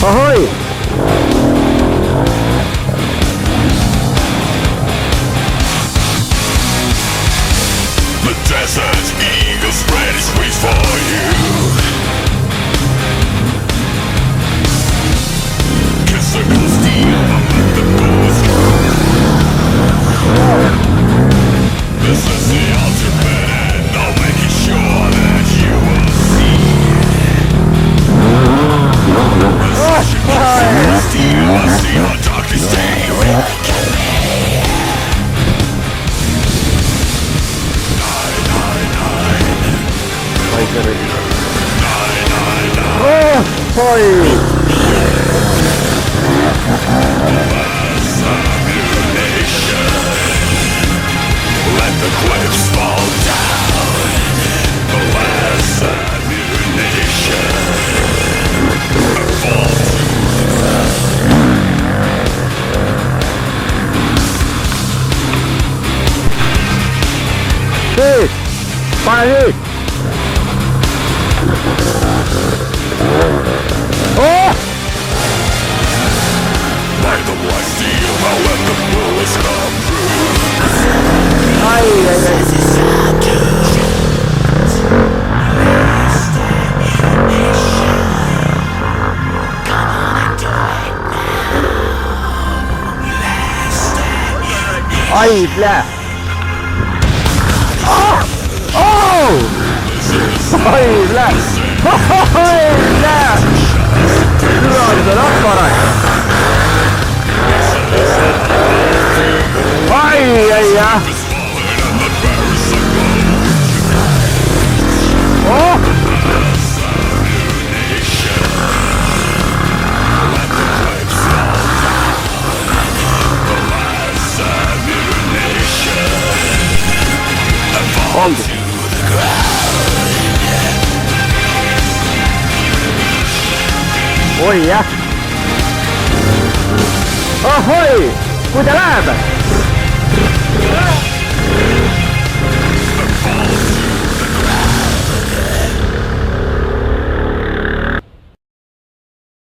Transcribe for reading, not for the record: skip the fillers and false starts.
Ahoy! The desert eagle spread his wings for you. Kiss the cold steel and let the bullets through. This is the ultimate end, I'll make it sure that you will see. Steel, I see how darkness stay with me. Let the cliffs fall down. The last ammunition. Fall to the ground. Hey! Fire! Oh! Like the black steel, I'll let the bullets come through. Ay, ay, ay. Ay, bla. Oh! Oh! Ay, bla. Ay, bla. Du hade rätt bara. Aj, aj, aj. Åh! Hold it. Oj, ja. Ahoy! Goda lärare!